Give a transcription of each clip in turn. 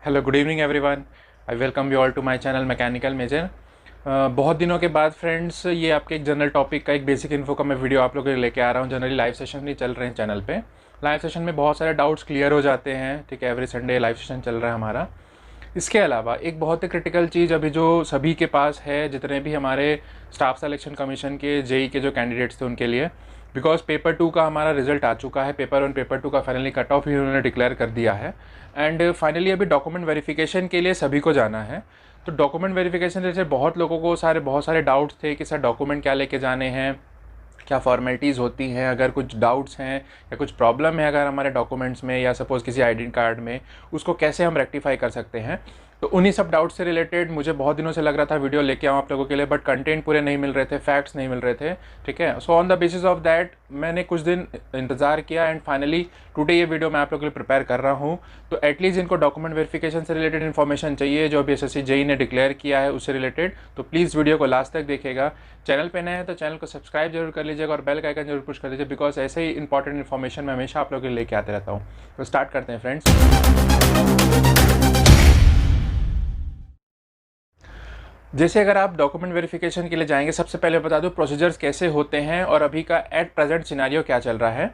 Hello good evening everyone. I welcome you all to my channel mechanical major. बहुत दिनों के बाद friends ये आपके एक जनरल टॉपिक का एक बेसिक इन्फो का मैं वीडियो आप लोगों के लिए लेके आ रहा हूँ। जनरली लाइव सेशन नहीं चल रहे हैं चैनल पे। लाइव सेशन में बहुत सारे डाउट्स क्लियर हो जाते हैं, ठीक है। एवरी संडे लाइव सेशन चल रहा है हमारा। इसके अलावा एक बहुत ही क्रिटिकल चीज़ अभी जो सभी के पास है, जितने भी हमारे स्टाफ सिलेक्शन कमीशन के जेई के जो कैंडिडेट्स थे उनके लिए, बिकॉज पेपर 2 का हमारा रिजल्ट आ चुका है। पेपर 1 पेपर 2 का फाइनली कट ऑफ ही उन्होंने डिक्लेयर कर दिया है एंड फाइनली अभी डॉक्यूमेंट वेरिफिकेशन के लिए सभी को जाना है। तो डॉक्यूमेंट वेरिफिकेशन जैसे बहुत लोगों को बहुत सारे डाउट्स थे कि सर डॉक्यूमेंट क्या लेके जाने हैं, क्या फॉर्मेलिटीज़ होती हैं, अगर कुछ डाउट्स हैं या कुछ प्रॉब्लम है अगर हमारे डॉक्यूमेंट्स में या सपोज़ किसी आईडी कार्ड में, उसको कैसे हम रेक्टिफाई कर सकते हैं। तो उन्हीं सब डाउट्स से रिलेटेड मुझे बहुत दिनों से लग रहा था वीडियो लेके आऊँ आप लोगों के लिए, बट कंटेंट पूरे नहीं मिल रहे थे, फैक्ट्स नहीं मिल रहे थे, ठीक है। So on the basis of that मैंने कुछ दिन इंतज़ार किया एंड फाइनली टुडे ये वीडियो मैं आप लोगों के लिए प्रिपेयर कर रहा हूँ। तो एटलीस्ट इनको डॉक्यूमेंट वेरिफिकेशन से रिलेटेड इन्फॉर्मेशन चाहिए जो अभी एसएससी जेई ने डिक्लेयर किया है उससे रिलेटेड। तो प्लीज़ वीडियो को लास्ट तक देखिएगा। चैनल पे नए हैं तो चैनल को सब्सक्राइब जरूर कर लीजिएगा और बेल का आइकन जरूर पुश कर लीजिए, बिकॉज ऐसे ही इंपॉर्टेंट इन्फॉर्मेशन मैं हमेशा आप लोगों के लिए लेके आते रहता हूँ। तो स्टार्ट करते हैं फ्रेंड्स। जैसे अगर आप डॉक्यूमेंट वेरिफिकेशन के लिए जाएंगे, सबसे पहले बता दूं प्रोसीजर्स कैसे होते हैं और अभी का एट प्रेजेंट सिनेरियो क्या चल रहा है।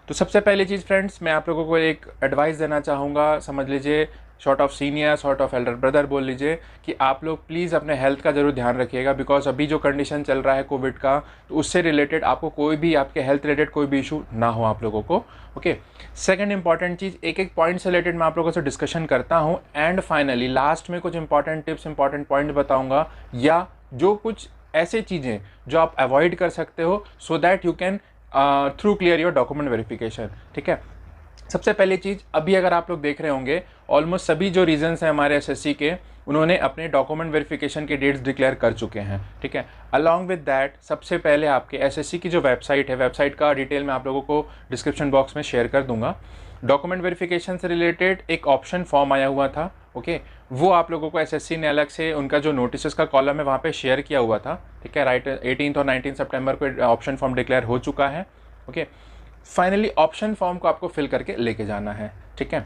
तो सबसे पहली चीज़ फ्रेंड्स, मैं आप लोगों को एक एडवाइस देना चाहूँगा, समझ लीजिए short of senior, short of Elder brother बोल लीजिए, कि आप लोग प्लीज़ अपने हेल्थ का ज़रूर ध्यान रखिएगा। बिकॉज अभी जो कंडीशन चल रहा है कोविड का, तो उससे रिलेटेड आपको कोई भी आपके हेल्थ रिलेटेड कोई भी इशू ना हो आप लोगों को, ओके। सेकंड इंपॉर्टेंट चीज़, एक एक पॉइंट से रिलेटेड मैं आप लोगों से डिस्कशन करता हूँ एंड फाइनली लास्ट में कुछ इंपॉर्टेंट टिप्स, इंपॉर्टेंट पॉइंट बताऊँगा, या जो कुछ ऐसे चीज़ें जो आप अवॉइड कर सकते हो so that you can through clear your document verification, ठीक है। सबसे पहली चीज़, अभी अगर आप लोग देख रहे होंगे ऑलमोस्ट सभी जो रीजन्स हैं हमारे एसएससी के, उन्होंने अपने डॉक्यूमेंट वेरिफिकेशन के डेट्स डिक्लेयर कर चुके हैं, ठीक है। अलॉन्ग विद दैट सबसे पहले आपके एसएससी की जो वेबसाइट है, वेबसाइट का डिटेल मैं आप लोगों को डिस्क्रिप्शन बॉक्स में शेयर कर दूंगा। डॉक्यूमेंट वेरिफिकेशन से रिलेटेड एक ऑप्शन फॉर्म आया हुआ था, ओके। वो आप लोगों को एसएससी ने अलग से उनका जो नोटिस का कॉलम है वहाँ पे शेयर किया हुआ था, ठीक है। राइट 18 और 19 सितंबर को ऑप्शन फॉर्म डिक्लेयर हो चुका है, ओके। फाइनली ऑप्शन फॉर्म को आपको फिल करके लेके जाना है, ठीक है।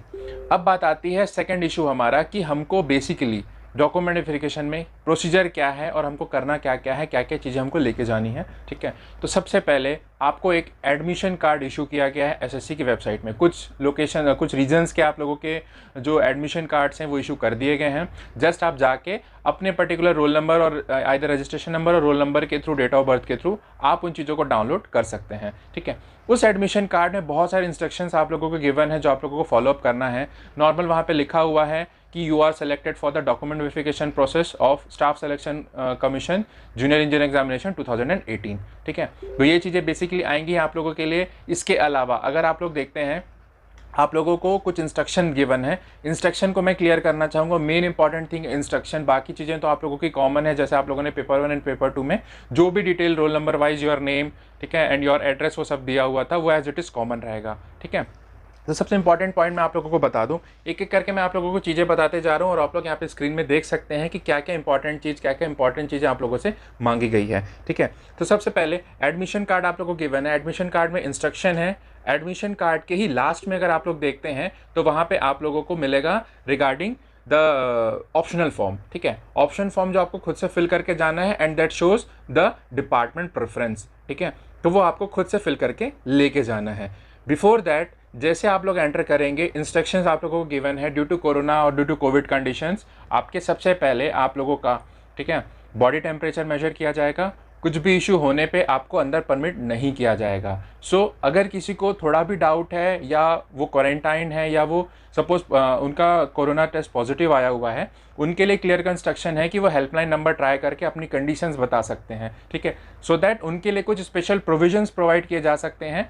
अब बात आती है सेकंड इशू हमारा, कि हमको बेसिकली डॉक्यूमेंट वेरिफिकेशन में प्रोसीजर क्या है और हमको करना क्या क्या है, क्या क्या चीज़ें हमको लेके जानी है, ठीक है। तो सबसे पहले आपको एक एडमिशन कार्ड इशू किया गया है एसएससी की वेबसाइट में। कुछ लोकेशन, कुछ रीजन्स के आप लोगों के जो एडमिशन कार्ड्स हैं वो इशू कर दिए गए हैं। जस्ट आप जाके अपने पर्टिकुलर रोल नंबर और आइदर रजिस्ट्रेशन नंबर और रोल नंबर के थ्रू, डेट ऑफ बर्थ के थ्रू आप उन चीज़ों को डाउनलोड कर सकते हैं, ठीक है। उस एडमिशन कार्ड में बहुत सारे इंस्ट्रक्शंस आप लोगों को गिवन है जो आप लोगों को फॉलोअप करना है। नॉर्मल वहाँ पे लिखा हुआ है कि you are selected for the document verification process of staff selection commission junior engineer examination 2018, ठीक है। तो ये चीज़ें बेसिकली आएंगी आप लोगों के लिए। इसके अलावा अगर आप लोग देखते हैं, आप लोगों को कुछ इंस्ट्रक्शन गिवन है, इंस्ट्रक्शन को मैं क्लियर करना चाहूँगा। मेन इंपॉर्टेंट थिंग इंस्ट्रक्शन, बाकी चीज़ें तो आप लोगों की कॉमन है, जैसे आप लोगों ने पेपर 1 एंड पेपर 2 में जो भी detail roll number wise your name, ठीक है, एंड योर एड्रेस वो सब दिया हुआ था, वो एज इट इज़ कॉमन रहेगा, ठीक है। तो सबसे इंपॉर्टेंट पॉइंट मैं आप लोगों को बता दूं, एक एक करके मैं आप लोगों को चीज़ें बताते जा रहा हूं और आप लोग यहाँ पे स्क्रीन में देख सकते हैं कि क्या क्या इंपॉर्टेंट चीज़, क्या क्या इंपॉर्टेंट चीज़ें आप लोगों से मांगी गई है, ठीक है। तो सबसे पहले एडमिशन कार्ड आप लोगों को गिवन है। एडमिशन कार्ड में इंस्ट्रक्शन है। एडमिशन कार्ड के ही लास्ट में अगर आप लोग देखते हैं तो वहाँ पर आप लोगों को मिलेगा रिगार्डिंग द ऑप्शनल फॉर्म, ठीक है। ऑप्शन फॉर्म जो आपको खुद से फिल करके जाना है and that shows the department preference, ठीक है। तो वो आपको खुद से फिल करके लेके जाना है। बिफोर दैट जैसे आप लोग एंटर करेंगे, इंस्ट्रक्शंस आप लोगों को गिवन है। ड्यू टू कोरोना और ड्यू टू कोविड कंडीशंस आपके सबसे पहले आप लोगों का, ठीक है, बॉडी टेम्परेचर मेजर किया जाएगा। कुछ भी इशू होने पे आपको अंदर परमिट नहीं किया जाएगा। सो अगर किसी को थोड़ा भी डाउट है या वो क्वारंटाइन है या वो सपोज उनका कोरोना टेस्ट पॉजिटिव आया हुआ है, उनके लिए क्लियर कंस्ट्रक्शन है कि वो हेल्पलाइन नंबर ट्राई करके अपनी कंडीशंस बता सकते हैं, ठीक है। सो दैट उनके लिए कुछ स्पेशल प्रोविजंस प्रोवाइड किए जा सकते हैं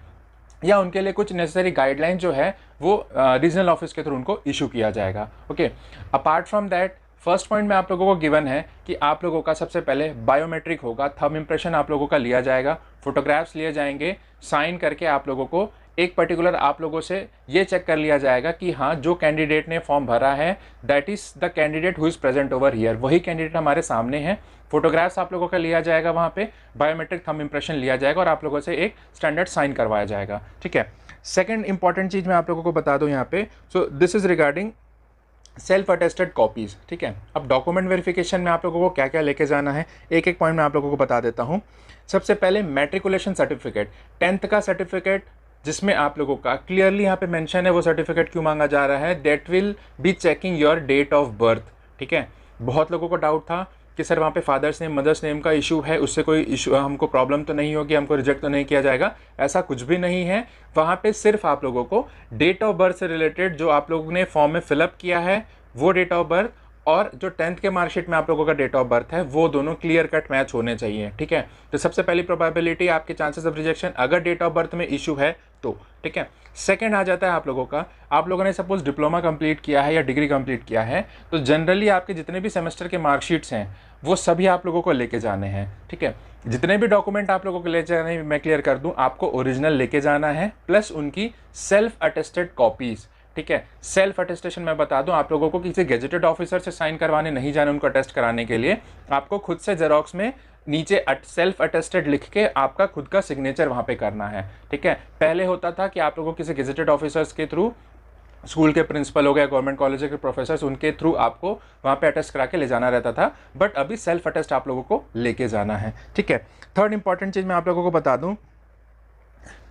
या उनके लिए कुछ नेसेसरी गाइडलाइन जो है वो रीजनल ऑफिस के थ्रू उनको इशू किया जाएगा, okay. Apart from that first point में आप लोगों को गिवन है कि आप लोगों का सबसे पहले बायोमेट्रिक होगा। थंब इंप्रेशन आप लोगों का लिया जाएगा, फोटोग्राफ्स लिए जाएंगे, साइन करके आप लोगों को एक पर्टिकुलर आप लोगों से ये चेक कर लिया जाएगा कि हाँ, जो कैंडिडेट ने फॉर्म भरा है that is the candidate who is present over here, वही कैंडिडेट हमारे सामने है। फोटोग्राफ्स आप लोगों का लिया जाएगा, वहाँ पे बायोमेट्रिक थंब इंप्रेशन लिया जाएगा और आप लोगों से एक स्टैंडर्ड साइन करवाया जाएगा, ठीक है। सेकंड इंपॉर्टेंट चीज़ मैं आप लोगों को बता दूं यहाँ पे, so this is regarding self attested copies, ठीक है। अब डॉक्यूमेंट वेरिफिकेशन में आप लोगों को क्या क्या लेके जाना है, एक एक पॉइंट मैं आप लोगों को बता देता हूँ। सबसे पहले मैट्रिकुलेशन सर्टिफिकेट, 10th का सर्टिफिकेट, जिसमें आप लोगों का क्लियरली यहाँ पे मेंशन है वो सर्टिफिकेट क्यों मांगा जा रहा है, that will be checking your date of birth, ठीक है। बहुत लोगों को डाउट था कि सर वहाँ पे फादर्स नेम मदर्स नेम का इशू है, उससे कोई इशू हमको प्रॉब्लम तो नहीं होगी, हमको रिजेक्ट तो नहीं किया जाएगा। ऐसा कुछ भी नहीं है। वहाँ पे सिर्फ आप लोगों को डेट ऑफ बर्थ से रिलेटेड जो आप लोगों ने फॉर्म में फिलअप किया है वो डेट ऑफ बर्थ और जो 10th के मार्कशीट में आप लोगों का डेट ऑफ बर्थ है वो दोनों क्लियर कट मैच होने चाहिए, ठीक है। तो सबसे पहली प्रोबेबिलिटी आपके चांसेस ऑफ रिजेक्शन अगर डेट ऑफ बर्थ में इशू है तो, ठीक है। सेकंड आ जाता है आप लोगों का, आप लोगों ने सपोज डिप्लोमा कंप्लीट किया है या डिग्री कंप्लीट किया है तो जनरली आपके जितने भी सेमेस्टर के मार्कशीट्स हैं वो सभी आप लोगों को लेके जाने हैं, ठीक है। जितने भी डॉक्यूमेंट आप लोगों को ले जाने हैं मैं क्लियर कर दूं, आपको ओरिजिनल लेके जाना है प्लस उनकी सेल्फ अटेस्टेड कॉपीज़, ठीक है। सेल्फ अटेस्टेशन मैं बता दूं, आप लोगों को किसी गेजेटेड ऑफिसर से साइन करवाने नहीं जाना उनको अटेस्ट कराने के लिए, आपको खुद से जेरोक्स में नीचे सेल्फ अटेस्टेड लिख के आपका खुद का सिग्नेचर वहां पे करना है, ठीक है। पहले होता था कि आप लोगों को किसी गेजेटेड ऑफिसर्स के थ्रू, स्कूल के प्रिंसिपल हो गया, गवर्नमेंट कॉलेज के प्रोफेसर्स, उनके थ्रू आपको वहाँ पे अटेस्ट करा के ले जाना रहता था, बट अभी सेल्फ अटेस्ट आप लोगों को लेके जाना है, ठीक है। थर्ड इंपॉर्टेंट चीज़ मैं आप लोगों को बता दूं,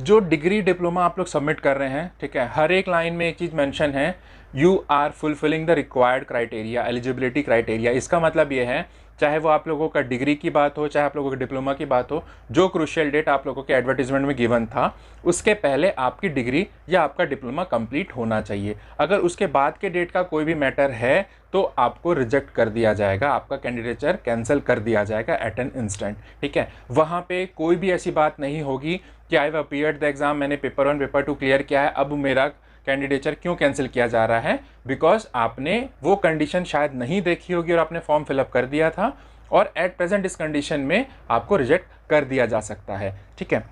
जो डिग्री डिप्लोमा आप लोग सबमिट कर रहे हैं, ठीक है, हर एक लाइन में एक चीज़ मेंशन है, you are fulfilling the required criteria, eligibility criteria. इसका मतलब ये है चाहे वो आप लोगों का डिग्री की बात हो चाहे आप लोगों के डिप्लोमा की बात हो, जो क्रूशियल डेट आप लोगों के एडवर्टीजमेंट में गिवन था उसके पहले आपकी डिग्री या आपका डिप्लोमा कंप्लीट होना चाहिए। अगर उसके बाद के डेट का कोई भी मैटर है तो आपको रिजेक्ट कर दिया जाएगा, आपका कैंडिडेचर कैंसिल कर दिया जाएगा एट एन इंस्टेंट, ठीक है। वहाँ पे कोई भी ऐसी बात नहीं होगी कि I have appeared the exam, मैंने पेपर 1 पेपर 2 क्लियर किया है, अब मेरा कैंडिडेचर क्यों कैंसिल किया जा रहा है, बिकॉज आपने वो कंडीशन शायद नहीं देखी होगी और आपने फॉर्म फिलअप कर दिया था और एट प्रेजेंट इस कंडीशन में आपको रिजेक्ट कर दिया जा सकता है, ठीक है।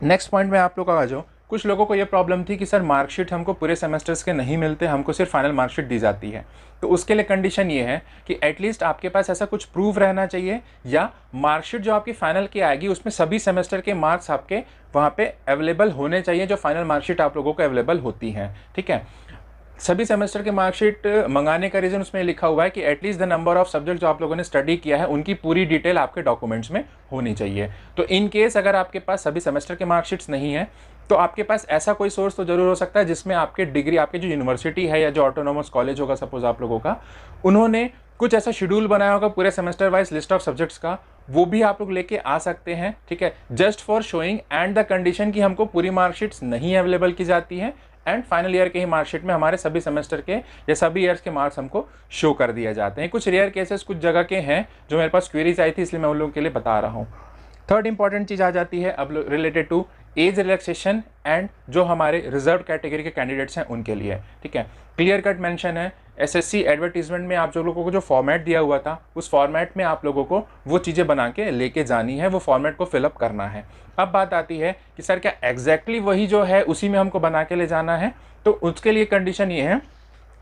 नेक्स्ट पॉइंट में आप लोग आ जाओ, कुछ लोगों को ये प्रॉब्लम थी कि सर मार्कशीट हमको पूरे सेमेस्टर्स के नहीं मिलते, हमको सिर्फ फाइनल मार्कशीट दी जाती है। तो उसके लिए कंडीशन ये है कि एटलीस्ट आपके पास ऐसा कुछ प्रूफ रहना चाहिए या मार्कशीट जो आपकी फाइनल की आएगी उसमें सभी सेमेस्टर के मार्क्स आपके वहाँ पे अवेलेबल होने चाहिए जो फाइनल मार्कशीट आप लोगों को अवेलेबल होती हैं, ठीक है। सभी सेमेस्टर के मार्कशीट मंगाने का रीज़न उसमें लिखा हुआ है कि at least the number of subject जो आप लोगों ने स्टडी किया है उनकी पूरी डिटेल आपके डॉक्यूमेंट्स में होनी चाहिए। तो इन केस अगर आपके पास सभी सेमेस्टर के मार्कशीट्स नहीं है तो आपके पास ऐसा कोई सोर्स तो जरूर हो सकता है जिसमें आपके डिग्री, आपकी जो यूनिवर्सिटी है या जो ऑटोनोमस कॉलेज होगा सपोज आप लोगों का, उन्होंने कुछ ऐसा शेड्यूल बनाया होगा पूरे semester wise list of subjects का, वो भी आप लोग लेके आ सकते हैं, ठीक है। Just for showing and the condition कि हमको पूरी मार्कशीट्स नहीं अवेलेबल की जाती है एंड फाइनल ईयर के ही मार्कशीट में हमारे सभी सेमेस्टर के या सभी ईयर्स के मार्क्स हमको शो कर दिए जाते हैं। कुछ रेयर केसेस कुछ जगह के हैं जो मेरे पास क्वेरीज आई थी इसलिए मैं उन लोगों के लिए बता रहा हूँ। थर्ड इंपॉर्टेंट चीज़ आ जाती है अब related to age relaxation and जो हमारे रिजर्व कैटेगरी के कैंडिडेट्स हैं उनके लिए, ठीक है। क्लियर कट मेंशन है एसएससी एडवर्टीजमेंट में आप जो लोगों को जो फॉर्मेट दिया हुआ था उस फॉर्मेट में आप लोगों को वो चीज़ें बना के लेके जानी है, वो फॉर्मेट को फिलअप करना है। अब बात आती है कि सर क्या एग्जैक्टली वही जो है उसी में हमको बना के ले जाना है, तो उसके लिए कंडीशन ये है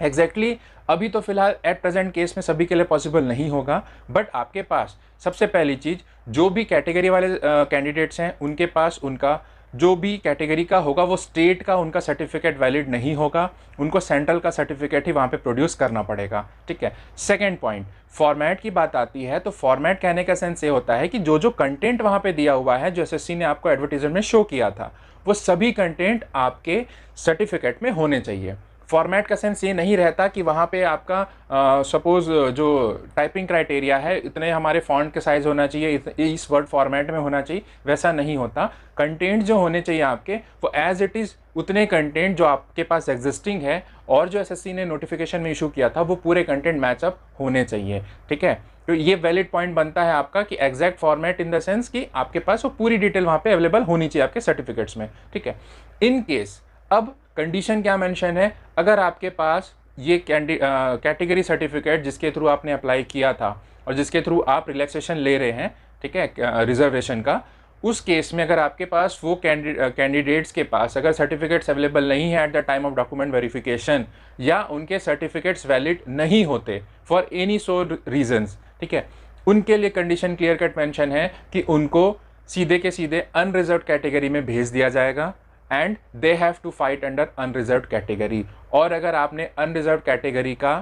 एग्जैक्टली अभी तो फिलहाल एट प्रेजेंट केस में सभी के लिए पॉसिबल नहीं होगा, बट आपके पास सबसे पहली चीज़ जो भी कैटेगरी वाले कैंडिडेट्स हैं उनके पास उनका जो भी कैटेगरी का होगा वो स्टेट का उनका सर्टिफिकेट वैलिड नहीं होगा, उनको सेंट्रल का सर्टिफिकेट ही वहाँ पे प्रोड्यूस करना पड़ेगा, ठीक है। सेकंड पॉइंट, फॉर्मेट की बात आती है तो फॉर्मेट कहने का सेंस ये होता है कि जो जो कंटेंट वहाँ पे दिया हुआ है जो एसएससी ने आपको एडवर्टीजमेंट में शो किया था वो सभी कंटेंट आपके सर्टिफिकेट में होने चाहिए। फॉर्मेट का सेंस ये नहीं रहता कि वहाँ पे आपका सपोज जो टाइपिंग क्राइटेरिया है इतने हमारे फॉन्ट के साइज़ होना चाहिए, इस वर्ड फॉर्मेट में होना चाहिए, वैसा नहीं होता। कंटेंट जो होने चाहिए आपके वो एज इट इज़ उतने कंटेंट जो आपके पास एग्जिस्टिंग है और जो एसएससी ने नोटिफिकेशन में इशू किया था वो पूरे कंटेंट मैचअप होने चाहिए, ठीक है। तो ये वैलिड पॉइंट बनता है आपका कि exact format in the sense कि आपके पास वो पूरी डिटेल वहाँ पे अवेलेबल होनी चाहिए आपके सर्टिफिकेट्स में, ठीक है। इन केस अब कंडीशन क्या मेंशन है, अगर आपके पास ये कैटेगरी सर्टिफिकेट जिसके थ्रू आपने अप्लाई किया था और जिसके थ्रू आप रिलैक्सेशन ले रहे हैं, ठीक है, रिजर्वेशन का, उस केस में अगर आपके पास वो कैंडिडेट्स के पास अगर सर्टिफिकेट्स अवेलेबल नहीं है eight the time of document verification या उनके सर्टिफिकेट्स वैलिड नहीं होते फॉर एनी सो रीजंस, ठीक है, उनके लिए कंडीशन क्लियर कट मेंशन है कि उनको सीधे के सीधे अनरिजर्व्ड कैटेगरी में भेज दिया जाएगा and they have to fight under unreserved category. और अगर आपने अनरिजर्व्ड कैटेगरी का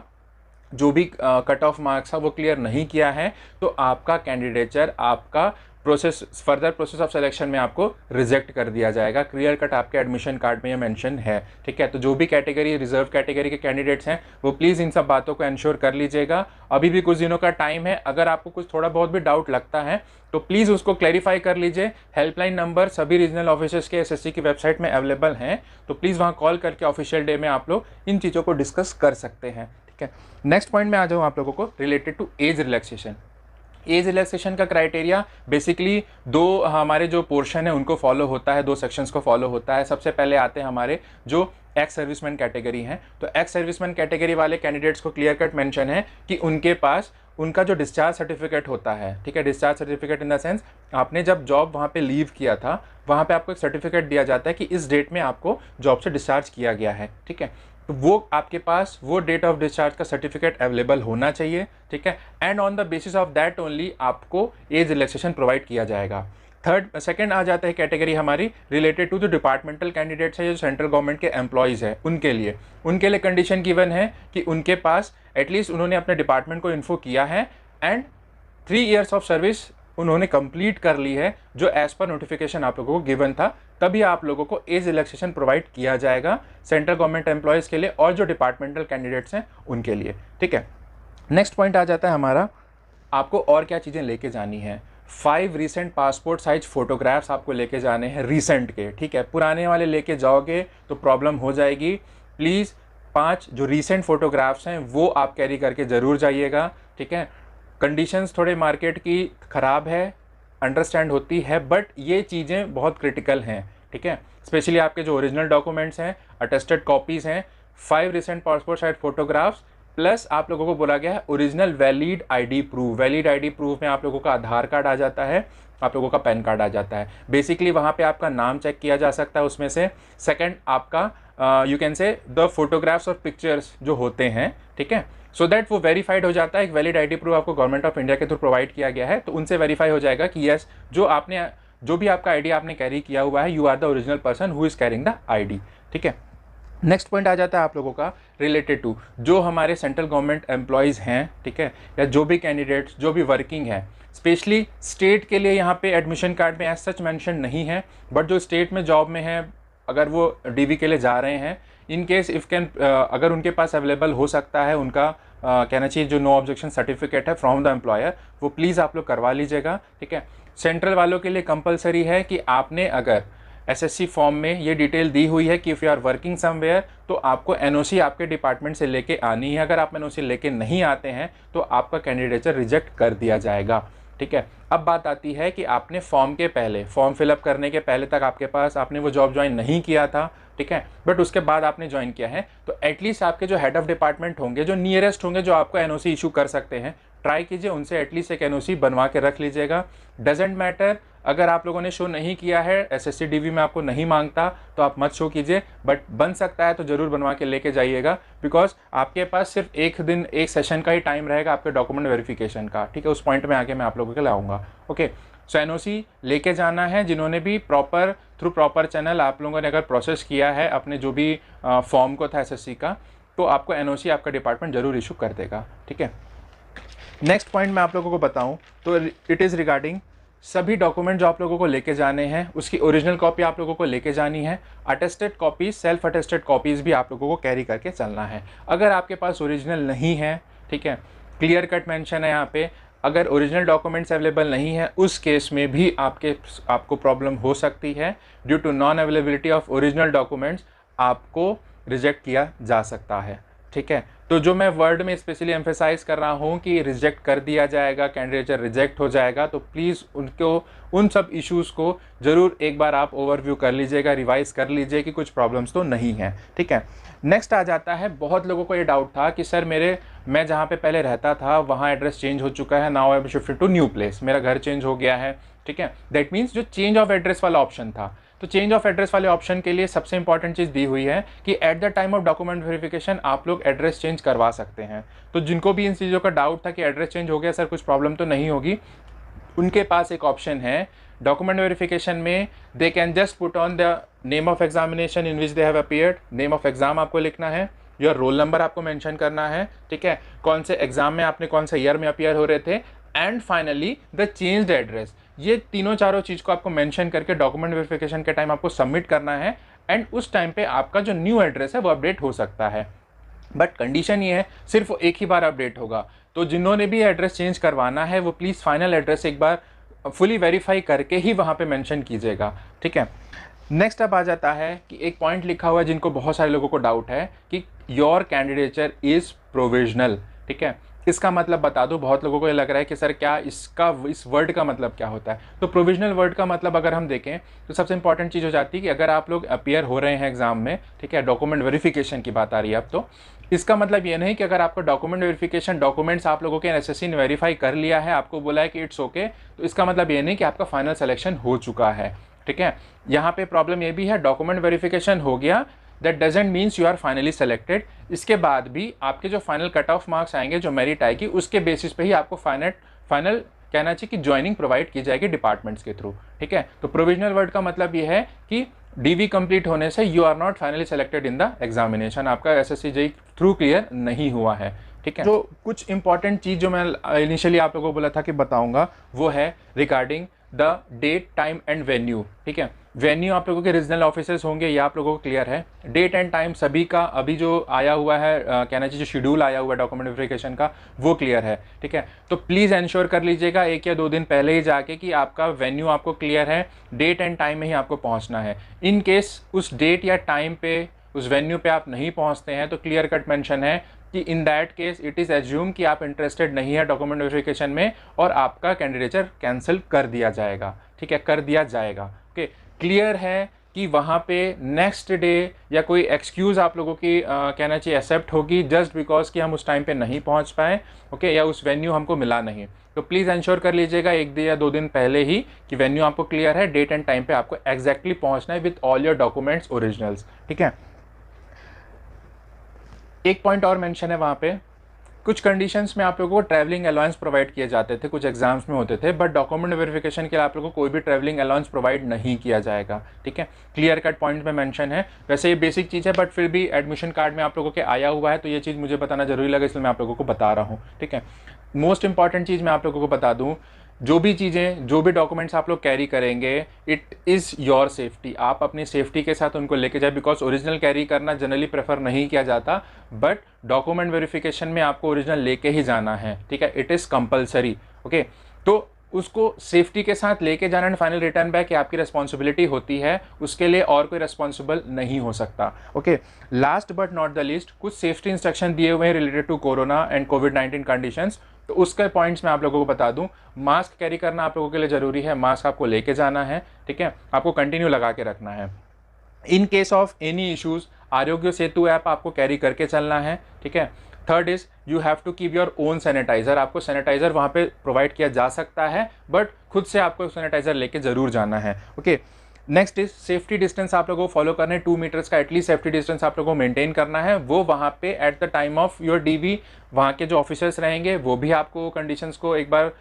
जो भी कट ऑफ मार्क्स था वो क्लियर नहीं किया है, तो आपका कैंडिडेचर, आपका process, further process of selection में आपको रिजेक्ट कर दिया जाएगा। क्लियर कट आपके एडमिशन कार्ड में ये मेंशन है, ठीक है। तो जो भी कैटेगरी, रिजर्व कैटेगरी के कैंडिडेट्स हैं, वो प्लीज़ इन सब बातों को इंश्योर कर लीजिएगा। अभी भी कुछ दिनों का टाइम है, अगर आपको कुछ थोड़ा बहुत भी डाउट लगता है तो प्लीज़ उसको क्लैरिफाई कर लीजिए। हेल्पलाइन नंबर सभी रीजनल ऑफिसर्स के एसएससी की वेबसाइट में अवेलेबल हैं, तो प्लीज़ वहाँ कॉल करके ऑफिशियल डे में आप लोग इन चीज़ों को डिस्कस कर सकते हैं, ठीक है। नेक्स्ट पॉइंट में आ जाऊँ आप लोगों को related to age relaxation. Age relaxation का क्राइटेरिया बेसिकली दो हमारे जो पोर्शन है उनको फॉलो होता है, दो सेक्शंस को फॉलो होता है। सबसे पहले आते हैं हमारे जो एक्स सर्विसमैन कैटेगरी हैं, तो एक्स सर्विसमैन कैटेगरी वाले कैंडिडेट्स को क्लियर कट मेंशन है कि उनके पास उनका जो डिस्चार्ज सर्टिफिकेट होता है, ठीक है, discharge certificate in the sense आपने जब जॉब वहाँ पे लीव किया था, वहाँ पे आपको एक सर्टिफिकेट दिया जाता है कि इस डेट में आपको जॉब से डिस्चार्ज किया गया है, ठीक है। तो वो आपके पास वो डेट ऑफ डिस्चार्ज का सर्टिफिकेट अवेलेबल होना चाहिए, ठीक है। And on the basis of that only आपको एज रिलैक्सेशन प्रोवाइड किया जाएगा। सेकंड आ जाता है कैटेगरी हमारी रिलेटेड टू जो डिपार्टमेंटल कैंडिडेट्स है, जो सेंट्रल गवर्नमेंट के एम्प्लॉयज़ है, उनके लिए कंडीशन गिवन है कि उनके पास एटलीस्ट उन्होंने अपने डिपार्टमेंट को इन्फो किया है एंड 3 years ऑफ सर्विस उन्होंने कंप्लीट कर ली है, जो एज पर नोटिफिकेशन आप लोगों को गिवन था, तभी आप लोगों को एज रिलैक्सेशन प्रोवाइड किया जाएगा सेंट्रल गवर्नमेंट एम्प्लॉयज़ के लिए और जो डिपार्टमेंटल कैंडिडेट्स हैं उनके लिए, ठीक है। नेक्स्ट पॉइंट आ जाता है हमारा, आपको और क्या चीज़ें लेके जानी है। 5 रिसेंट पासपोर्ट साइज फोटोग्राफ्स आपको लेके जाने हैं रिसेंट के, ठीक है। पुराने वाले लेके जाओगे तो प्रॉब्लम हो जाएगी। प्लीज़ 5 जो रिसेंट फोटोग्राफ्स हैं वो आप कैरी करके ज़रूर जाइएगा, ठीक है। कंडीशंस थोड़े मार्केट की ख़राब है, अंडरस्टैंड होती है, बट ये चीज़ें बहुत क्रिटिकल हैं, ठीक है। स्पेशली आपके जो ओरिजिनल डॉक्यूमेंट्स हैं, अटेस्टेड कॉपीज़ हैं, 5 recent passport size photographs, plus आप लोगों को बोला गया है original valid ID proof. Valid ID proof में आप लोगों का आधार कार्ड आ जाता है, आप लोगों का पैन कार्ड आ जाता है। बेसिकली वहाँ पे आपका नाम चेक किया जा सकता है उसमें से। सेकंड आपका you can say the photographs और पिक्चर्स जो होते हैं, ठीक है, सो दैट वो वेरीफाइड हो जाता है। एक वैलिड आईडी प्रूफ आपको गवर्नमेंट ऑफ इंडिया के थ्रू प्रोवाइड किया गया है, तो उनसे वेरीफाई हो जाएगा कि यस जो भी आपका आईडी आपने कैरी किया हुआ है, you are the original person who is carrying the ID, ठीक है। नेक्स्ट पॉइंट आ जाता है आप लोगों का रिलेटेड टू जो हमारे सेंट्रल गवर्नमेंट एम्प्लॉयज़ हैं, ठीक है, या जो भी कैंडिडेट्स जो भी वर्किंग है, स्पेशली स्टेट के लिए यहाँ पे एडमिशन कार्ड में एज सच मेंशन नहीं है, बट जो स्टेट में जॉब में है, अगर वो डीवी के लिए जा रहे हैं, इन केस इफ़ कैन अगर उनके पास अवेलेबल हो सकता है उनका कहना चाहिए जो नो ऑब्जेक्शन सर्टिफिकेट है फ्रॉम द एम्प्लॉयर, वो प्लीज़ आप लोग करवा लीजिएगा, ठीक है। सेंट्रल वालों के लिए कंपलसरी है कि आपने अगर एसएससी फॉर्म में ये डिटेल दी हुई है कि if you are working somewhere, तो आपको एनओसी आपके डिपार्टमेंट से लेके आनी है। अगर आप एनओसी लेके नहीं आते हैं तो आपका कैंडिडेचर रिजेक्ट कर दिया जाएगा, ठीक है। अब बात आती है कि आपने फॉर्म फिलअप करने के पहले तक आपके पास आपने वो जॉब ज्वाइन नहीं किया था, ठीक है, बट उसके बाद आपने ज्वाइन किया है, तो एटलीस्ट आपके जो हेड ऑफ डिपार्टमेंट होंगे, जो नियरेस्ट होंगे, जो आपको एनओसी इशू कर सकते हैं, ट्राई कीजिए उनसे एटलीस्ट एक एनओसी बनवा के रख लीजिएगा। डजेंट मैटर अगर आप लोगों ने शो नहीं किया है, एसएससी डीवी में आपको नहीं मांगता तो आप मत शो कीजिए, बट बन सकता है तो ज़रूर बनवा के लेके जाइएगा, बिकॉज आपके पास सिर्फ एक दिन एक सेशन का ही टाइम रहेगा आपके डॉक्यूमेंट वेरिफिकेशन का, ठीक है। उस पॉइंट में आके मैं आप लोगों के लाऊंगा, ओके। सो एनओसी लेके जाना है, जिन्होंने भी थ्रू प्रॉपर चैनल आप लोगों ने अगर प्रोसेस किया है अपने जो भी फॉर्म को था एसएससी का, तो आपको एनओसी आपका डिपार्टमेंट ज़रूर इशू कर देगा, ठीक है। नेक्स्ट पॉइंट मैं आप लोगों को बताऊं तो इट इज़ रिगार्डिंग सभी डॉक्यूमेंट जो आप लोगों को लेके जाने हैं, उसकी ओरिजिनल कॉपी आप लोगों को लेके जानी है। Attested copies, self attested copies भी आप लोगों को कैरी करके चलना है। अगर आपके पास ओरिजिनल नहीं है, ठीक है, क्लियर कट मेंशन है यहाँ पे, अगर ओरिजिनल डॉक्यूमेंट्स अवेलेबल नहीं है, उस केस में भी आपको प्रॉब्लम हो सकती है। Due to non availability of original documents आपको रिजेक्ट किया जा सकता है, ठीक है। तो जो मैं वर्ड में स्पेशली एम्फेसाइज कर रहा हूँ कि रिजेक्ट कर दिया जाएगा, कैंडिडेचर रिजेक्ट हो जाएगा, तो प्लीज़ उन सब इश्यूज़ को ज़रूर एक बार आप ओवरव्यू कर लीजिएगा, रिवाइज कर लीजिए कि कुछ प्रॉब्लम्स तो नहीं हैं, ठीक है। नेक्स्ट आ जाता है, बहुत लोगों को ये डाउट था कि सर मैं जहाँ पे पहले रहता था वहाँ एड्रेस चेंज हो चुका है, now I am shifted to new place, मेरा घर चेंज हो गया है, ठीक है। दैट मीन्स जो चेंज ऑफ एड्रेस वाला ऑप्शन था, तो चेंज ऑफ एड्रेस वाले ऑप्शन के लिए सबसे इंपॉर्टेंट चीज़ दी हुई है कि at the time of document verification आप लोग एड्रेस चेंज करवा सकते हैं। तो जिनको भी इन चीज़ों का डाउट था कि एड्रेस चेंज हो गया सर, कुछ प्रॉब्लम तो नहीं होगी, उनके पास एक ऑप्शन है डॉक्यूमेंट वेरिफिकेशन में, they can just put on the name of examination in which they have appeared. Name of exam आपको लिखना है, योर रोल नंबर आपको मेंशन करना है, ठीक है, कौन से एग्जाम में आपने कौन से ईयर में अपीयर हो रहे थे, and finally the changed address. ये तीनों चारों चीज़ को आपको मेंशन करके डॉक्यूमेंट वेरिफिकेशन के टाइम आपको सबमिट करना है, एंड उस टाइम पे आपका जो न्यू एड्रेस है वो अपडेट हो सकता है। बट कंडीशन ये है सिर्फ एक ही बार अपडेट होगा। तो जिन्होंने भी एड्रेस चेंज करवाना है वो प्लीज़ फाइनल एड्रेस एक बार फुली वेरीफाई करके ही वहाँ पे मेंशन कीजिएगा, ठीक है। नेक्स्ट अब आ जाता है कि एक पॉइंट लिखा हुआ है जिनको बहुत सारे लोगों को डाउट है कि योर कैंडिडेचर इज़ प्रोविजनल, ठीक है। इसका मतलब बता दो, बहुत लोगों को ये लग रहा है कि सर क्या इस वर्ड का मतलब क्या होता है। तो प्रोविजनल वर्ड का मतलब अगर हम देखें तो सबसे इंपॉर्टेंट चीज़ हो जाती है कि अगर आप लोग अपीयर हो रहे हैं एग्जाम में, ठीक है, डॉक्यूमेंट वेरिफिकेशन की बात आ रही है अब, तो इसका मतलब ये नहीं कि अगर आपका डॉक्यूमेंट वेरिफिकेशन डॉक्यूमेंट्स आप लोगों के एसएससी ने वेरीफाई कर लिया है, आपको बोला है कि इट्स ओके, तो इसका मतलब ये नहीं कि आपका फाइनल सिलेक्शन हो चुका है, ठीक है। यहाँ पे प्रॉब्लम ये भी है, डॉक्यूमेंट वेरिफिकेशन हो गया, that doesn't means you are finally selected. इसके बाद भी आपके जो फाइनल कट ऑफ मार्क्स आएंगे, जो मेरिट आएगी, उसके बेसिस पे ही आपको फाइनल कहना चाहिए कि ज्वाइनिंग प्रोवाइड की जाएगी डिपार्टमेंट्स के थ्रू, ठीक है। तो प्रोविजनल वर्ड का मतलब ये है कि डीवी कंप्लीट होने से you are not finally selected in the examination, आपका एसएससी जेईई थ्रू क्लियर नहीं हुआ है, ठीक है। जो कुछ इंपॉर्टेंट चीज़ जो मैं इनिशियली आप लोगों को बोला था कि बताऊंगा वो है regarding the date, time and venue, ठीक है। वेन्यू आप लोगों के रीजनल ऑफिसेस होंगे, ये आप लोगों को क्लियर है। डेट एंड टाइम सभी का अभी जो आया हुआ है, कहना चाहिए जो शेड्यूल आया हुआ है डॉक्यूमेंट वेरिफिकेशन का, वो क्लियर है, ठीक है। तो प्लीज़ इंश्योर कर लीजिएगा 1 या 2 दिन पहले ही जाके कि आपका वेन्यू आपको क्लियर है, डेट एंड टाइम में ही आपको पहुंचना है। इन केस उस डेट या टाइम पे, उस वेन्यू पे आप नहीं पहुंचते हैं तो क्लियर कट मेंशन है कि in that case it is assume कि आप इंटरेस्टेड नहीं है डॉक्यूमेंट वेरिफिकेशन में और आपका कैंडिडेचर कैंसिल कर दिया जाएगा, ठीक है, कर दिया जाएगा, ओके। क्लियर है कि वहाँ पे नेक्स्ट डे या कोई एक्सक्यूज़ आप लोगों की कहना चाहिए एक्सेप्ट होगी जस्ट बिकॉज कि हम उस टाइम पे नहीं पहुँच पाए, ओके, या उस वेन्यू हमको मिला नहीं। तो प्लीज़ इंश्योर कर लीजिएगा 1 दिन या 2 दिन पहले ही कि वेन्यू आपको क्लियर है, डेट एंड टाइम पे आपको एग्जैक्टली पहुँचना है with all your documents originals, ठीक है। एक पॉइंट और मेंशन है वहाँ पे, कुछ कंडीशंस में आप लोगों को ट्रैवलिंग अलाउंस प्रोवाइड किए जाते थे, कुछ एग्जाम्स में होते थे, बट डॉक्यूमेंट वेरिफिकेशन के लिए आप लोगों को कोई भी ट्रैवलिंग अलाउंस प्रोवाइड नहीं किया जाएगा, ठीक है। क्लियर कट पॉइंट में मेंशन है। वैसे ये बेसिक चीज़ है बट फिर भी एडमिशन कार्ड में आप लोगों के आया हुआ है तो ये चीज़ मुझे बताना जरूरी लगा, इसलिए मैं आप लोगों को बता रहा हूँ, ठीक है। मोस्ट इंपॉर्टेंट चीज़ मैं आप लोगों को बता दूँ, जो भी चीज़ें, जो भी डॉक्यूमेंट्स आप लोग कैरी करेंगे, इट इज़ योर सेफ्टी, आप अपनी सेफ्टी के साथ उनको लेके जाए, बिकॉज ओरिजिनल कैरी करना जनरली प्रेफर नहीं किया जाता, बट डॉक्यूमेंट वेरिफिकेशन में आपको ओरिजिनल लेके ही जाना है, ठीक है, इट इज़ कंपलसरी, ओके। तो उसको सेफ्टी के साथ लेके जाना एंड फाइनल रिटर्न बैक ये आपकी रिस्पॉन्सिबिलिटी होती है, उसके लिए और कोई रिस्पॉन्सिबल नहीं हो सकता, okay. Last but not the least, कुछ सेफ्टी इंस्ट्रक्शन दिए हुए हैं रिलेटेड टू कोरोना एंड कोविड-19 कंडीशंस, तो उसके पॉइंट्स मैं आप लोगों को बता दूं। मास्क कैरी करना आप लोगों के लिए ज़रूरी है, मास्क आपको लेके जाना है, ठीक है, आपको कंटिन्यू लगा के रखना है। In case of any issues Aarogya Setu app आपको कैरी करके चलना है, ठीक है। Third is you have to keep your own sanitizer, आपको सैनिटाइज़र वहाँ पे प्रोवाइड किया जा सकता है बट खुद से आपको सैनिटाइज़र लेके ज़रूर जाना है, okay. Next is safety distance आप लोगों को फॉलो करना है, 2 मीटर्स का एटलीस्ट सेफ्टी डिस्टेंस आप लोगों को मेंटेन करना है। वो वहाँ पे at the time of your DV वहाँ के जो ऑफिसर्स रहेंगे वो भी आपको कंडीशंस को एक बार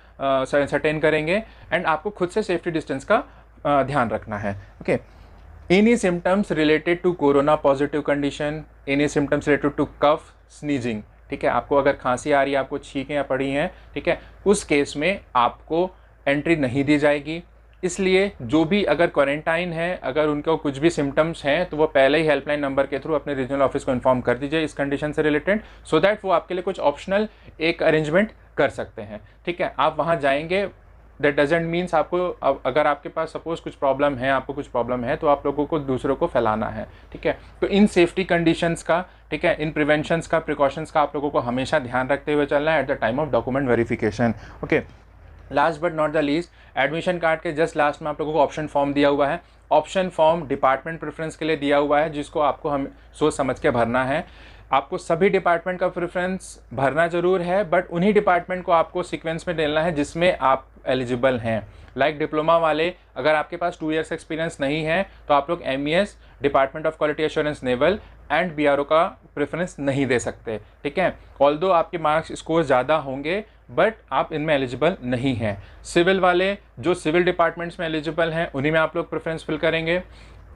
सर्टेन करेंगे एंड आपको खुद से सेफ्टी डिस्टेंस का ध्यान रखना है, okay. Any symptoms related to corona positive condition, any symptoms related to cough, sneezing, ठीक है, आपको अगर खांसी आ रही है, आपको छींकें पड़ी हैं, ठीक है, उस केस में आपको एंट्री नहीं दी जाएगी। इसलिए जो भी अगर क्वारंटाइन है, अगर उनको कुछ भी सिम्टम्स हैं तो वो पहले ही हेल्पलाइन नंबर के थ्रू अपने रीजनल ऑफिस को इन्फॉर्म कर दीजिए इस कंडीशन से रिलेटेड, सो दैट वो आपके लिए कुछ ऑप्शनल एक अरेंजमेंट कर सकते हैं, ठीक है। आप वहाँ जाएंगे, दैट डजेंट मीन्स आपको अगर आपके पास सपोज कुछ प्रॉब्लम है, आपको कुछ प्रॉब्लम है तो आप लोगों को दूसरों को फैलाना है, ठीक है। तो इन सेफ्टी कंडीशंस का, ठीक है, इन प्रिवेंशंस का, प्रिकॉशंस का आप लोगों को हमेशा ध्यान रखते हुए चलना है eight the time of document verification, okay. Last but not the least, admission card के जस्ट लास्ट में आप लोगों को ऑप्शन फॉर्म दिया हुआ है। ऑप्शन फॉर्म डिपार्टमेंट प्रेफरेंस के लिए दिया हुआ है, जिसको आपको हम सोच समझ के भरना है। आपको सभी डिपार्टमेंट का प्रेफरेंस भरना जरूर है बट उन्हीं डिपार्टमेंट को आपको सीक्वेंस में डालना है जिसमें आप एलिजिबल हैं। लाइक डिप्लोमा वाले, अगर आपके पास 2 ईयर्स एक्सपीरियंस नहीं है तो आप लोग MES, department of quality assurance naval and BRO का प्रेफरेंस नहीं दे सकते, ठीक है। ऑल्दो आपके मार्क्स स्कोर ज़्यादा होंगे बट आप इनमें एलिजिबल नहीं हैं। सिविल वाले, जो सिविल डिपार्टमेंट्स में एलिजिबल हैं उन्हीं में आप लोग प्रेफरेंस फिल करेंगे।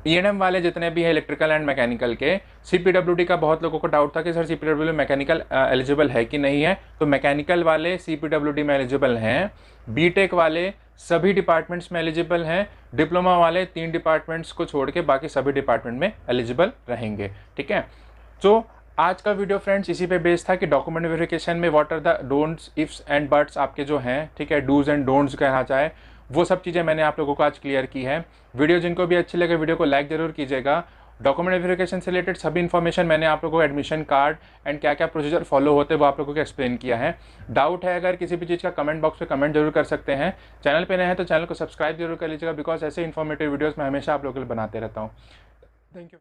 E&M वाले जितने भी है इलेक्ट्रिकल एंड मैकेनिकल के, CPWD का बहुत लोगों को डाउट था कि सर CPWD मैकेनिकल एलिजिबल है कि नहीं है, तो मैकेनिकल वाले CPWD में एलिजिबल हैं, बीटेक वाले सभी डिपार्टमेंट्स में एलिजिबल हैं, डिप्लोमा वाले 3 डिपार्टमेंट्स को छोड़ के बाकी सभी डिपार्टमेंट में एलिजिबल रहेंगे। ठीक है, तो आज का वीडियो फ्रेंड्स इसी पे बेस्ड था कि डॉक्यूमेंट वेरिफिकेशन में what are the don'ts, ifs and buts आपके जो हैं, ठीक है, डूज एंड डोंट्स कहना चाहे, वो सब चीज़ें मैंने आप लोगों को आज क्लियर की है। वीडियो जिनको भी अच्छी लगे वीडियो को लाइक जरूर कीजिएगा। डॉक्यूमेंट वेरिफिकेशन से रिलेटेड सभी इन्फॉर्मेशन मैंने आप लोगों को एडमिशन कार्ड एंड क्या क्या प्रोसीजर फॉलो होते हैं वो आप लोगों को एक्सप्लेन किया है। डाउट है अगर किसी भी चीज़ का कमेंट बॉक्स में कमेंट जरूर कर सकते हैं। चैनल पे नए हैं तो चैनल को सब्सक्राइब जरूर कर लीजिएगा, बिकॉज ऐसे इन्फॉर्मेटिव वीडियोज़ मैं हमेशा आप लोगों के लिए बनाते रहता हूँ। Thank you.